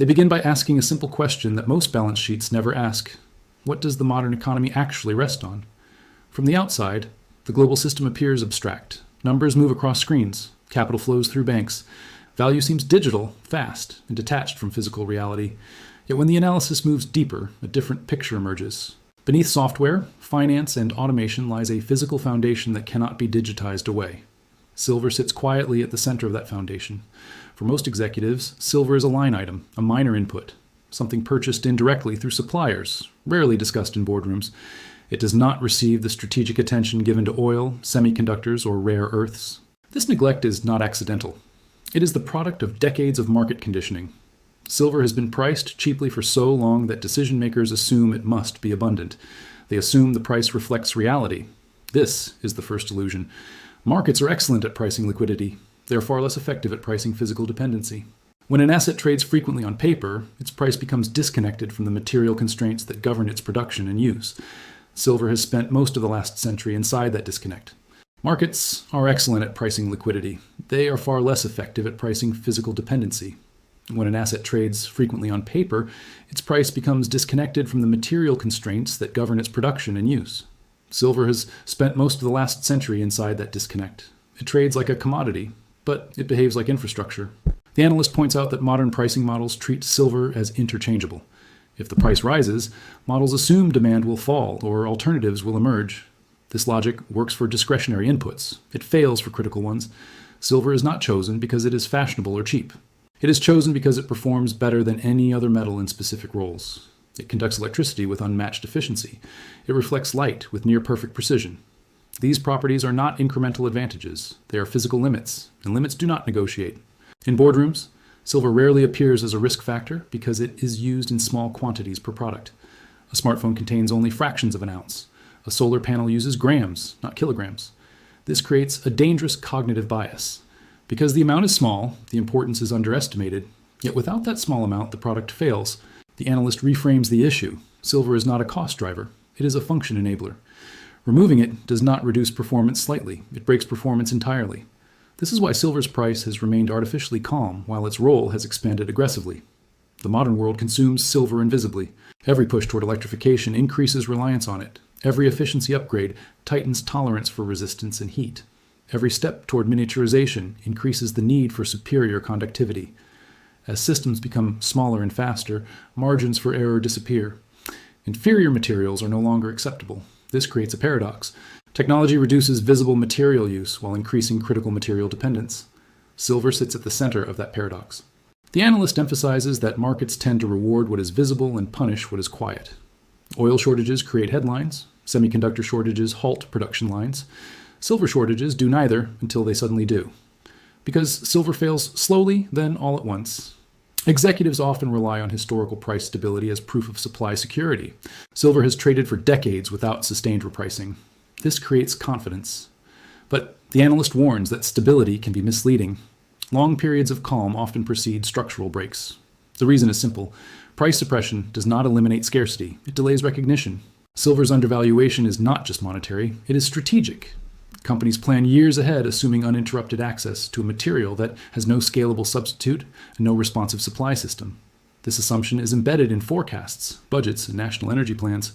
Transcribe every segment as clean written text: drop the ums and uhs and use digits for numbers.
They begin by asking a simple question that most balance sheets never ask. What does the modern economy actually rest on? From the outside, the global system appears abstract. Numbers move across screens. Capital flows through banks. Value seems digital, fast, and detached from physical reality. Yet when the analysis moves deeper, a different picture emerges. Beneath software, finance, and automation lies a physical foundation that cannot be digitized away. Silver sits quietly at the center of that foundation. For most executives, silver is a line item, a minor input, something purchased indirectly through suppliers, rarely discussed in boardrooms. It does not receive the strategic attention given to oil, semiconductors, or rare earths. This neglect is not accidental. It is the product of decades of market conditioning. Silver has been priced cheaply for so long that decision makers assume it must be abundant. They assume the price reflects reality. This is the first illusion. Markets are excellent at pricing liquidity. They are far less effective at pricing physical dependency. When an asset trades frequently on paper, its price becomes disconnected from the material constraints that govern its production and use. Silver has spent most of the last century inside that disconnect. Markets are excellent at pricing liquidity. They are far less effective at pricing physical dependency. When an asset trades frequently on paper, its price becomes disconnected from the material constraints that govern its production and use. Silver has spent most of the last century inside that disconnect. It trades like a commodity, but it behaves like infrastructure. The analyst points out that modern pricing models treat silver as interchangeable. If the price rises, models assume demand will fall or alternatives will emerge. This logic works for discretionary inputs. It fails for critical ones. Silver is not chosen because it is fashionable or cheap. It is chosen because it performs better than any other metal in specific roles. It conducts electricity with unmatched efficiency. It reflects light with near-perfect precision. These properties are not incremental advantages. They are physical limits, and limits do not negotiate. In boardrooms, silver rarely appears as a risk factor because it is used in small quantities per product. A smartphone contains only fractions of an ounce. A solar panel uses grams, not kilograms. This creates a dangerous cognitive bias. Because the amount is small, the importance is underestimated. Yet without that small amount, the product fails. The analyst reframes the issue. Silver is not a cost driver. It is a function enabler. Removing it does not reduce performance slightly. It breaks performance entirely. This is why silver's price has remained artificially calm while its role has expanded aggressively. The modern world consumes silver invisibly. Every push toward electrification increases reliance on it. Every efficiency upgrade tightens tolerance for resistance and heat. Every step toward miniaturization increases the need for superior conductivity. As systems become smaller and faster, margins for error disappear. Inferior materials are no longer acceptable. This creates a paradox. Technology reduces visible material use while increasing critical material dependence. Silver sits at the center of that paradox. The analyst emphasizes that markets tend to reward what is visible and punish what is quiet. Oil shortages create headlines. Semiconductor shortages halt production lines. Silver shortages do neither until they suddenly do. Because silver fails slowly, then all at once. Executives often rely on historical price stability as proof of supply security. Silver has traded for decades without sustained repricing. This creates confidence. But the analyst warns that stability can be misleading. Long periods of calm often precede structural breaks. The reason is simple. Price suppression does not eliminate scarcity. It delays recognition. Silver's undervaluation is not just monetary, it is strategic. Companies plan years ahead, assuming uninterrupted access to a material that has no scalable substitute and no responsive supply system. This assumption is embedded in forecasts, budgets, and national energy plans.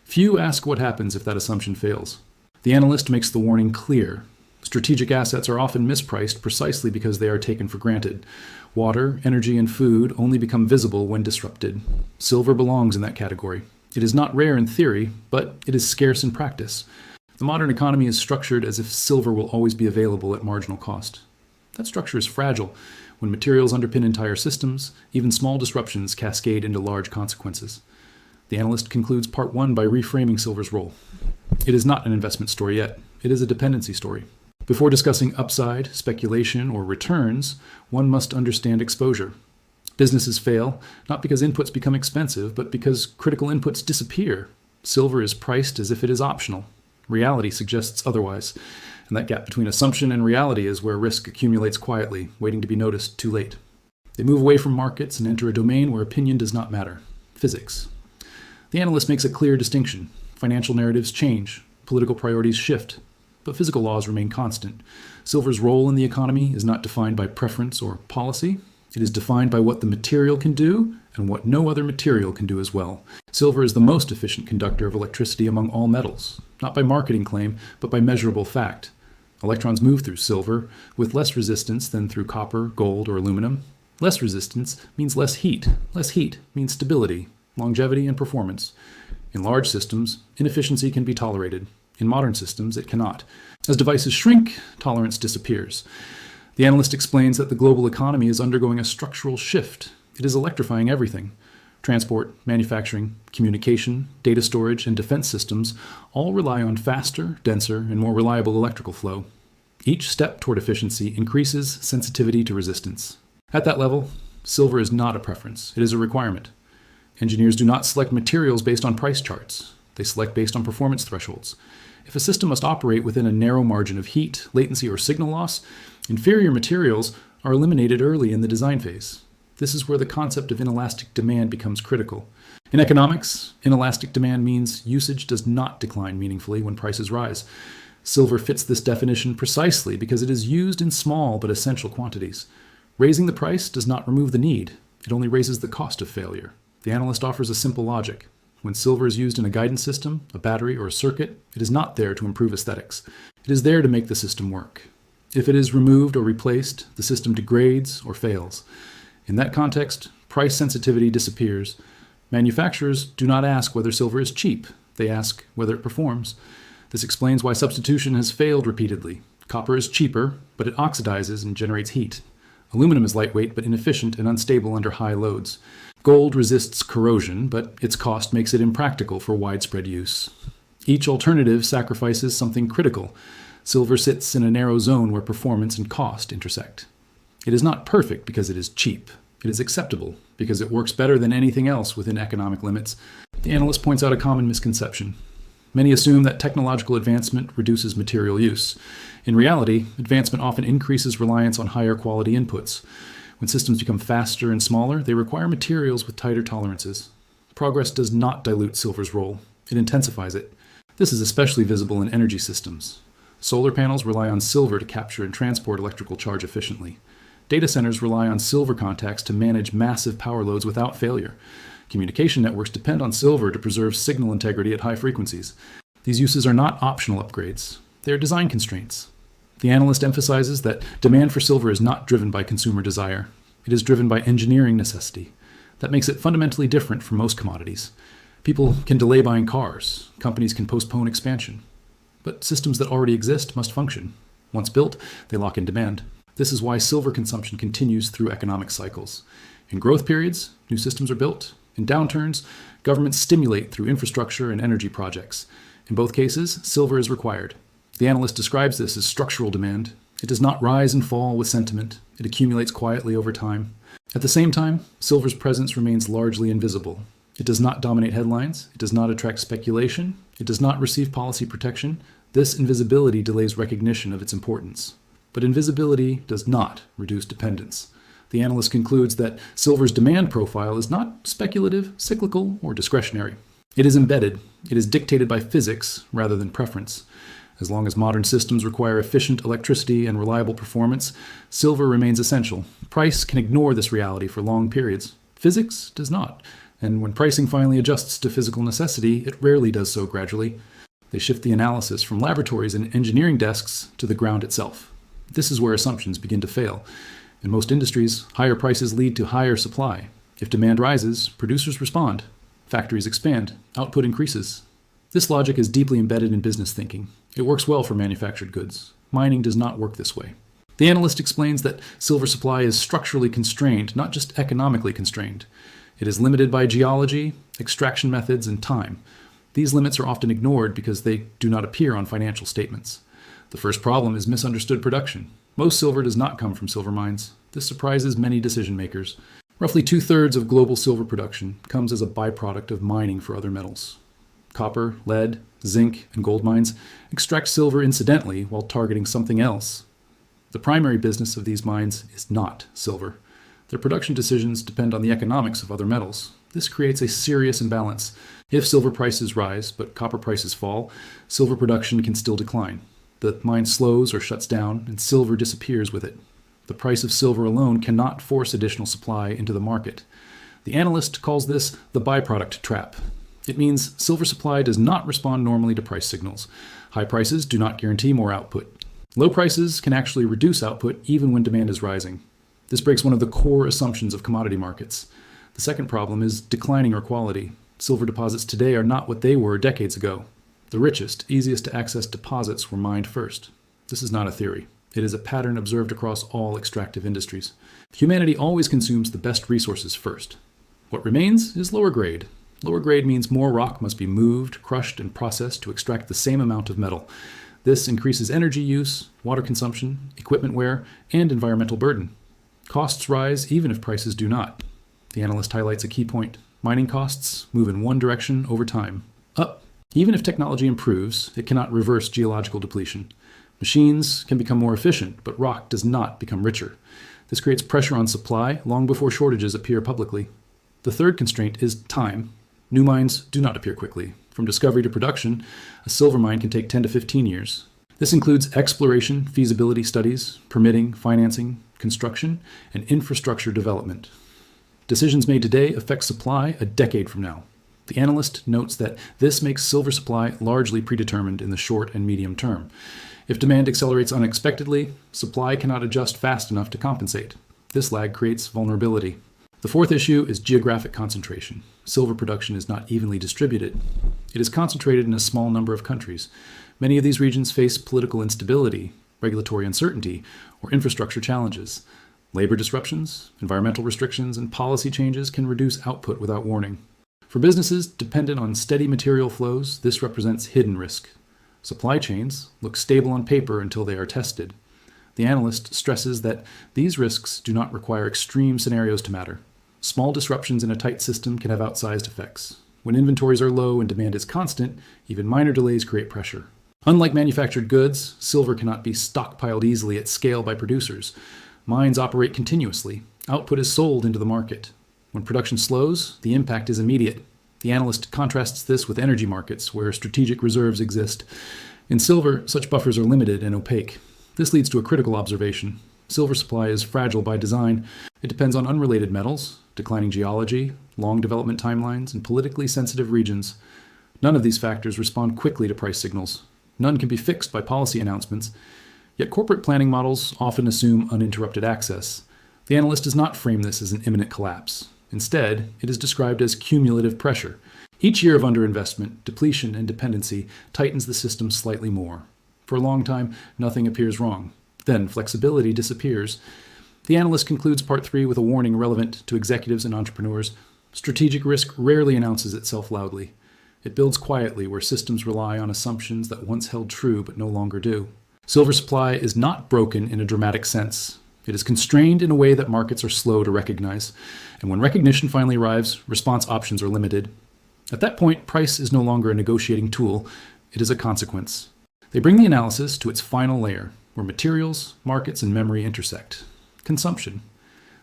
Few ask what happens if that assumption fails. The analyst makes the warning clear. Strategic assets are often mispriced precisely because they are taken for granted. Water, energy, and food only become visible when disrupted. Silver belongs in that category. It is not rare in theory, but it is scarce in practice. The modern economy is structured as if silver will always be available at marginal cost. That structure is fragile. When materials underpin entire systems, even small disruptions cascade into large consequences. The analyst concludes part 1 by reframing silver's role. It is not an investment story yet. It is a dependency story. Before discussing upside, speculation, or returns, one must understand exposure. Businesses fail, not because inputs become expensive, but because critical inputs disappear. Silver is priced as if it is optional. Reality suggests otherwise, and that gap between assumption and reality is where risk accumulates quietly, waiting to be noticed too late. They move away from markets and enter a domain where opinion does not matter: physics. The analyst makes a clear distinction. Financial narratives change, political priorities shift, but physical laws remain constant. Silver's role in the economy is not defined by preference or policy. It is defined by what the material can do and what no other material can do as well. Silver is the most efficient conductor of electricity among all metals, not by marketing claim, but by measurable fact. Electrons move through silver with less resistance than through copper, gold, or aluminum. Less resistance means less heat. Less heat means stability, longevity, and performance. In large systems, inefficiency can be tolerated. In modern systems, it cannot. As devices shrink, tolerance disappears. The analyst explains that the global economy is undergoing a structural shift. It is electrifying everything. Transport, manufacturing, communication, data storage, and defense systems all rely on faster, denser, and more reliable electrical flow. Each step toward efficiency increases sensitivity to resistance. At that level, silver is not a preference, it is a requirement. Engineers do not select materials based on price charts. They select based on performance thresholds. If a system must operate within a narrow margin of heat, latency, or signal loss, inferior materials are eliminated early in the design phase. This is where the concept of inelastic demand becomes critical. In economics, inelastic demand means usage does not decline meaningfully when prices rise. Silver fits this definition precisely because it is used in small but essential quantities. Raising the price does not remove the need. It only raises the cost of failure. The analyst offers a simple logic. When silver is used in a guidance system, a battery, or a circuit, it is not there to improve aesthetics. It is there to make the system work. If it is removed or replaced, the system degrades or fails. In that context, price sensitivity disappears. Manufacturers do not ask whether silver is cheap. They ask whether it performs. This explains why substitution has failed repeatedly. Copper is cheaper, but it oxidizes and generates heat. Aluminum is lightweight but inefficient and unstable under high loads. Gold resists corrosion, but its cost makes it impractical for widespread use. Each alternative sacrifices something critical. Silver sits in a narrow zone where performance and cost intersect. It is not perfect because it is cheap. It is acceptable because it works better than anything else within economic limits. The analyst points out a common misconception. Many assume that technological advancement reduces material use. In reality, advancement often increases reliance on higher quality inputs. When systems become faster and smaller, they require materials with tighter tolerances. Progress does not dilute silver's role. It intensifies it. This is especially visible in energy systems. Solar panels rely on silver to capture and transport electrical charge efficiently. Data centers rely on silver contacts to manage massive power loads without failure. Communication networks depend on silver to preserve signal integrity at high frequencies. These uses are not optional upgrades. They are design constraints. The analyst emphasizes that demand for silver is not driven by consumer desire. It is driven by engineering necessity. That makes it fundamentally different from most commodities. People can delay buying cars. Companies can postpone expansion. But systems that already exist must function. Once built, they lock in demand. This is why silver consumption continues through economic cycles. In growth periods, new systems are built. In downturns, governments stimulate through infrastructure and energy projects. In both cases, silver is required. The analyst describes this as structural demand. It does not rise and fall with sentiment. It accumulates quietly over time. At the same time, silver's presence remains largely invisible. It does not dominate headlines. It does not attract speculation. It does not receive policy protection. This invisibility delays recognition of its importance. But invisibility does not reduce dependence. The analyst concludes that silver's demand profile is not speculative, cyclical, or discretionary. It is embedded. It is dictated by physics rather than preference. As long as modern systems require efficient electricity and reliable performance, silver remains essential. Price can ignore this reality for long periods. Physics does not. And when pricing finally adjusts to physical necessity, it rarely does so gradually. They shift the analysis from laboratories and engineering desks to the ground itself. This is where assumptions begin to fail. In most industries, higher prices lead to higher supply. If demand rises, producers respond. Factories expand. Output increases. This logic is deeply embedded in business thinking. It works well for manufactured goods. Mining does not work this way. The analyst explains that silver supply is structurally constrained, not just economically constrained. It is limited by geology, extraction methods, and time. These limits are often ignored because they do not appear on financial statements. The first problem is misunderstood production. Most silver does not come from silver mines. This surprises many decision makers. Roughly 2/3 of global silver production comes as a byproduct of mining for other metals. Copper, lead, zinc, and gold mines extract silver incidentally while targeting something else. The primary business of these mines is not silver. Their production decisions depend on the economics of other metals. This creates a serious imbalance. If silver prices rise but copper prices fall, silver production can still decline. The mine slows or shuts down, and silver disappears with it. The price of silver alone cannot force additional supply into the market. The analyst calls this the byproduct trap. It means silver supply does not respond normally to price signals. High prices do not guarantee more output. Low prices can actually reduce output even when demand is rising. This breaks one of the core assumptions of commodity markets. The second problem is declining ore quality. Silver deposits today are not what they were decades ago. The richest, easiest to access deposits were mined first. This is not a theory. It is a pattern observed across all extractive industries. Humanity always consumes the best resources first. What remains is lower grade. Lower grade means more rock must be moved, crushed, and processed to extract the same amount of metal. This increases energy use, water consumption, equipment wear, and environmental burden. Costs rise even if prices do not. The analyst highlights a key point. Mining costs move in one direction over time, up. Even if technology improves, it cannot reverse geological depletion. Machines can become more efficient, but rock does not become richer. This creates pressure on supply long before shortages appear publicly. The third constraint is time. New mines do not appear quickly. From discovery to production, a silver mine can take 10 to 15 years. This includes exploration, feasibility studies, permitting, financing, construction, and infrastructure development. Decisions made today affect supply a decade from now. The analyst notes that this makes silver supply largely predetermined in the short and medium term. If demand accelerates unexpectedly, supply cannot adjust fast enough to compensate. This lag creates vulnerability. The fourth issue is geographic concentration. Silver production is not evenly distributed. It is concentrated in a small number of countries. Many of these regions face political instability, regulatory uncertainty, or infrastructure challenges. Labor disruptions, environmental restrictions, and policy changes can reduce output without warning. For businesses dependent on steady material flows, this represents hidden risk. Supply chains look stable on paper until they are tested. The analyst stresses that these risks do not require extreme scenarios to matter. Small disruptions in a tight system can have outsized effects. When inventories are low and demand is constant, even minor delays create pressure. Unlike manufactured goods, silver cannot be stockpiled easily at scale by producers. Mines operate continuously. Output is sold into the market. When production slows, the impact is immediate. The analyst contrasts this with energy markets, where strategic reserves exist. In silver, such buffers are limited and opaque. This leads to a critical observation. Silver supply is fragile by design. It depends on unrelated metals, declining geology, long development timelines, and politically sensitive regions. None of these factors respond quickly to price signals. None can be fixed by policy announcements. Yet corporate planning models often assume uninterrupted access. The analyst does not frame this as an imminent collapse. Instead, it is described as cumulative pressure. Each year of underinvestment, depletion, and dependency tightens the system slightly more. For a long time, nothing appears wrong. Then flexibility disappears. The analyst concludes part 3 with a warning relevant to executives and entrepreneurs. Strategic risk rarely announces itself loudly. It builds quietly where systems rely on assumptions that once held true but no longer do. Silver supply is not broken in a dramatic sense. It is constrained in a way that markets are slow to recognize. And when recognition finally arrives, response options are limited. At that point, price is no longer a negotiating tool. It is a consequence. They bring the analysis to its final layer, where materials, markets, and memory intersect. Consumption.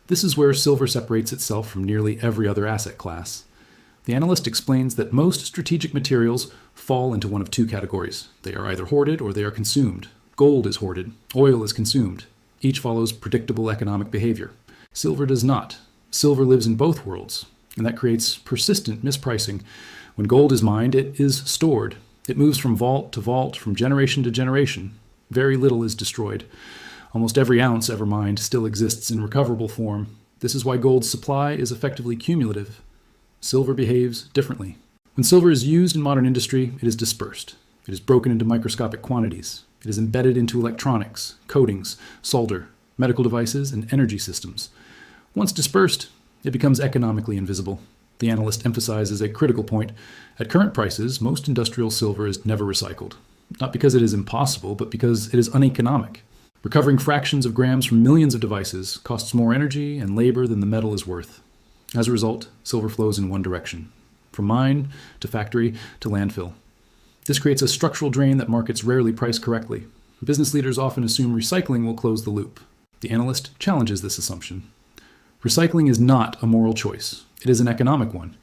This is where silver separates itself from nearly every other asset class. The analyst explains that most strategic materials fall into one of two categories. They are either hoarded or they are consumed. Gold is hoarded. Oil is consumed. Each follows predictable economic behavior. Silver does not. Silver lives in both worlds, and that creates persistent mispricing. When gold is mined, it is stored. It moves from vault to vault, from generation to generation. Very little is destroyed. Almost every ounce ever mined still exists in recoverable form. This is why gold's supply is effectively cumulative. Silver behaves differently. When silver is used in modern industry, it is dispersed. It is broken into microscopic quantities. It is embedded into electronics, coatings, solder, medical devices, and energy systems. Once dispersed, it becomes economically invisible. The analyst emphasizes a critical point. At current prices, most industrial silver is never recycled. Not because it is impossible, but because it is uneconomic. Recovering fractions of grams from millions of devices costs more energy and labor than the metal is worth. As a result, silver flows in one direction, from mine to factory to landfill. This creates a structural drain that markets rarely price correctly. Business leaders often assume recycling will close the loop. The analyst challenges this assumption. Recycling is not a moral choice. It is an economic one.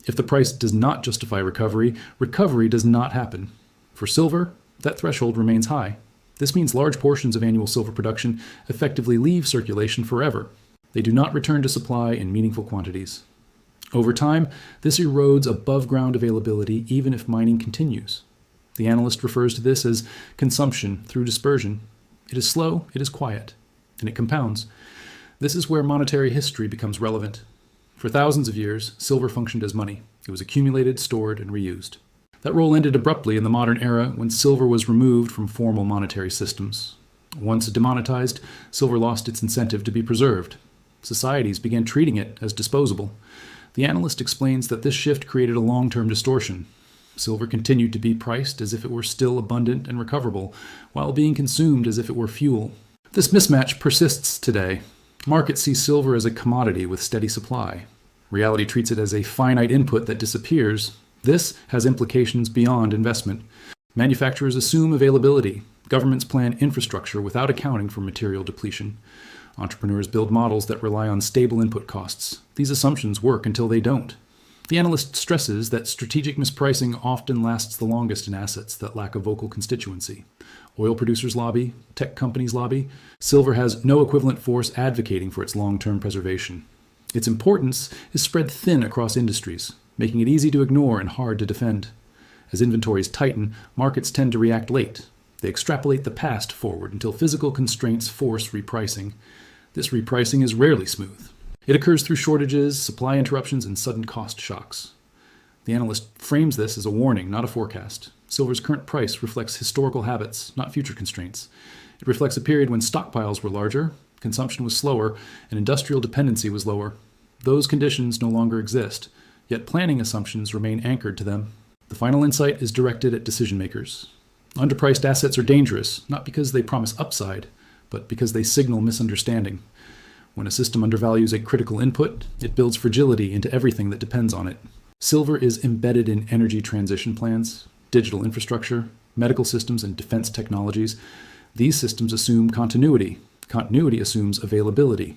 If the price does not justify recovery, recovery does not happen. For silver, that threshold remains high. This means large portions of annual silver production effectively leave circulation forever. They do not return to supply in meaningful quantities. Over time, this erodes above-ground availability even if mining continues. The analyst refers to this as consumption through dispersion. It is slow, it is quiet, and it compounds. This is where monetary history becomes relevant. For thousands of years, silver functioned as money. It was accumulated, stored, and reused. That role ended abruptly in the modern era when silver was removed from formal monetary systems. Once demonetized, silver lost its incentive to be preserved. Societies began treating it as disposable. The analyst explains that this shift created a long-term distortion. Silver continued to be priced as if it were still abundant and recoverable, while being consumed as if it were fuel. This mismatch persists today. Markets see silver as a commodity with steady supply. Reality treats it as a finite input that disappears. This has implications beyond investment. Manufacturers assume availability. Governments plan infrastructure without accounting for material depletion. Entrepreneurs build models that rely on stable input costs. These assumptions work until they don't. The analyst stresses that strategic mispricing often lasts the longest in assets that lack a vocal constituency. Oil producers lobby, tech companies lobby. Silver has no equivalent force advocating for its long-term preservation. Its importance is spread thin across industries, making it easy to ignore and hard to defend. As inventories tighten, markets tend to react late. They extrapolate the past forward until physical constraints force repricing. This repricing is rarely smooth. It occurs through shortages, supply interruptions, and sudden cost shocks. The analyst frames this as a warning, not a forecast. Silver's current price reflects historical habits, not future constraints. It reflects a period when stockpiles were larger, consumption was slower, and industrial dependency was lower. Those conditions no longer exist, yet planning assumptions remain anchored to them. The final insight is directed at decision makers. Underpriced assets are dangerous, not because they promise upside, but because they signal misunderstanding. When a system undervalues a critical input, it builds fragility into everything that depends on it. Silver is embedded in energy transition plans, digital infrastructure, medical systems, and defense technologies. These systems assume continuity. Continuity assumes availability.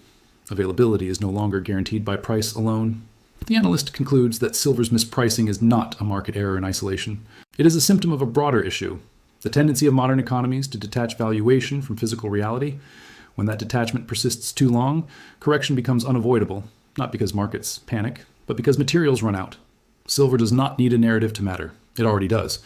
Availability is no longer guaranteed by price alone. The analyst concludes that silver's mispricing is not a market error in isolation. It is a symptom of a broader issue, the tendency of modern economies to detach valuation from physical reality. When that detachment persists too long, correction becomes unavoidable, not because markets panic, but because materials run out. Silver does not need a narrative to matter. It already does.